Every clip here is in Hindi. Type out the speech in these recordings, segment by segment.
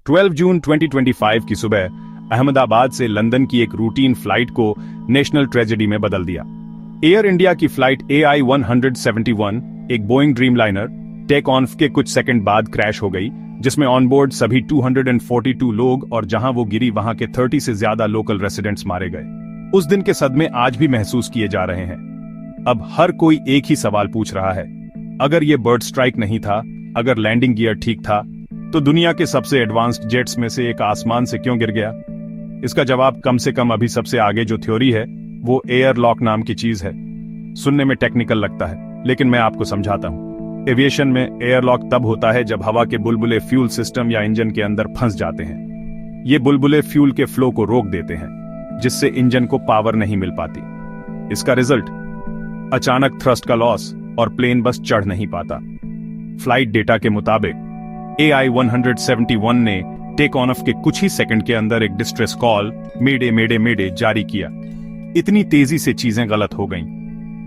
12 जून 2025 की सुबह अहमदाबाद से लंदन की एक रूटीन फ्लाइट को नेशनल ट्रेजेडी में बदल दिया। एयर इंडिया की फ्लाइट AI-171 एक बोइंग ड्रीमलाइनर टेक ऑफ के कुछ सेकंड बाद क्रैश हो गई, जिसमें ऑनबोर्ड सभी 242 लोग और जहां वो गिरी वहां के 30 से ज्यादा लोकल रेसिडेंट्स मारे गए। उस दिन के सदमे आज भी महसूस किए जा रहे हैं। अब हर कोई एक ही सवाल पूछ रहा है, अगर ये बर्ड स्ट्राइक नहीं था, अगर लैंडिंग गियर ठीक था, तो दुनिया के सबसे एडवांस्ड जेट्स में से एक आसमान से क्यों गिर गया? इसका जवाब कम से कम अभी सबसे आगे जो थ्योरी है वो एयर लॉक नाम की चीज है। सुनने में टेक्निकल लगता है, लेकिन मैं आपको समझाता हूं। एविएशन में एयर लॉक तब होता है जब हवा के बुलबुले फ्यूल सिस्टम या इंजन के अंदर फंस जाते हैं। ये बुलबुले फ्यूल के फ्लो को रोक देते हैं, जिससे इंजन को पावर नहीं मिल पाती। इसका रिजल्ट अचानक थ्रस्ट का लॉस और प्लेन बस चढ़ नहीं पाता। फ्लाइट डेटा के मुताबिक AI-171 ने टेक ऑफ के कुछ ही सेकंड के अंदर एक डिस्ट्रेस कॉल मेडे मेडे मेडे जारी किया। इतनी तेजी से चीजें गलत हो गईं।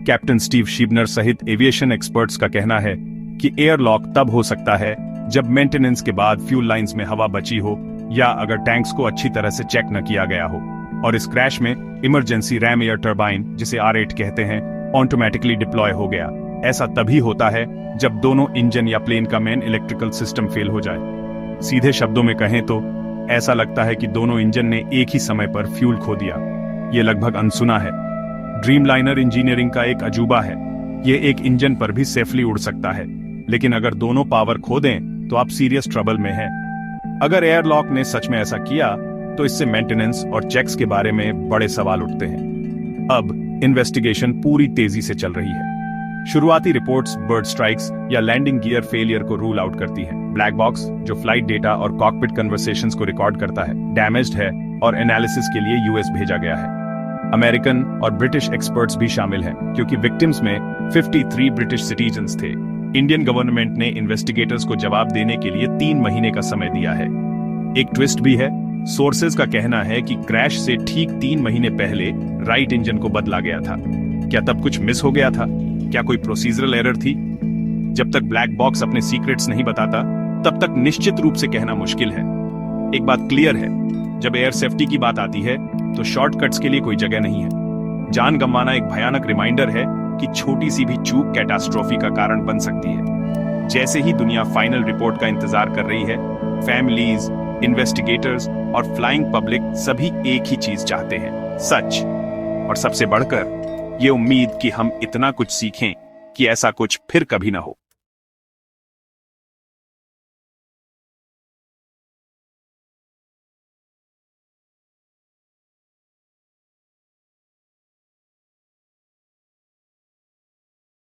कैप्टन स्टीव शीबनर सहित एविएशन एक्सपर्ट्स का कहना है कि एयर लॉक तब हो सकता है जब मेंटेनेंस के बाद फ्यूल लाइंस में हवा बची हो या अगर टैंक्स को अच्छी तरह से चेक न किया गया हो। और इस क्रैश में इमरजेंसी रैम एयर टर्बाइन, जिसे R8 कहते हैं, ऑटोमेटिकली डिप्लॉय हो गया। ऐसा तभी होता है जब दोनों इंजन या प्लेन का मेन इलेक्ट्रिकल सिस्टम फेल हो जाए। सीधे शब्दों में कहें तो ऐसा लगता है कि दोनों इंजन ने एक ही समय पर फ्यूल खो दिया। यह लगभग अनसुना है। ड्रीमलाइनर इंजीनियरिंग का एक अजूबा है। यह एक इंजन पर भी सेफली उड़ सकता है, लेकिन अगर दोनों पावर खो दें तो आप सीरियस ट्रबल में हैं। अगर एयरलॉक ने सच में ऐसा किया तो इससे मेंटेनेंस और चेक्स के बारे में बड़े सवाल उठते हैं। अब इन्वेस्टिगेशन पूरी तेजी से चल रही है। शुरुआती रिपोर्ट्स बर्ड स्ट्राइक्स या लैंडिंग गियर फेलियर को रूल आउट करती हैं। ब्लैक बॉक्स, जो फ्लाइट डेटा और कॉकपिट कन्वर्सेशंस को रिकॉर्ड करता है, डैमेज्ड है और एनालिसिस के लिए यूएस भेजा गया है। अमेरिकन और ब्रिटिश एक्सपर्ट्स भी शामिल हैं, क्योंकि विक्टिम्स में 53 ब्रिटिश सिटीजन्स थे। इंडियन गवर्नमेंट ने इन्वेस्टिगेटर्स को जवाब देने के लिए 3 महीने का समय दिया है। एक ट्विस्ट भी है। सोर्सेज का कहना है कि क्रैश से ठीक 3 महीने पहले राइट इंजन को बदला गया था। क्या तब कुछ मिस हो गया था? क्या कोई प्रोसीजरल एरर थी? जब तक ब्लैक बॉक्स अपने सीक्रेट्स नहीं बताता, तब तक निश्चित रूप से कहना मुश्किल है। एक बात क्लियर है, जब एयर सेफ्टी की बात आती है तो शॉर्टकट्स के लिए कोई जगह नहीं है। जान गंवाना एक भयानक रिमाइंडर है कि छोटी सी भी चूक कैटास्ट्रोफी का कारण बन सकती है। जैसे ही दुनिया फाइनल रिपोर्ट का इंतजार कर रही है, फैमिलीज, इन्वेस्टिगेटर्स और फ्लाइंग पब्लिक सभी एक ही चीज चाहते हैं, सच। और सबसे बढ़कर ये उम्मीद कि हम इतना कुछ सीखें कि ऐसा कुछ फिर कभी ना हो।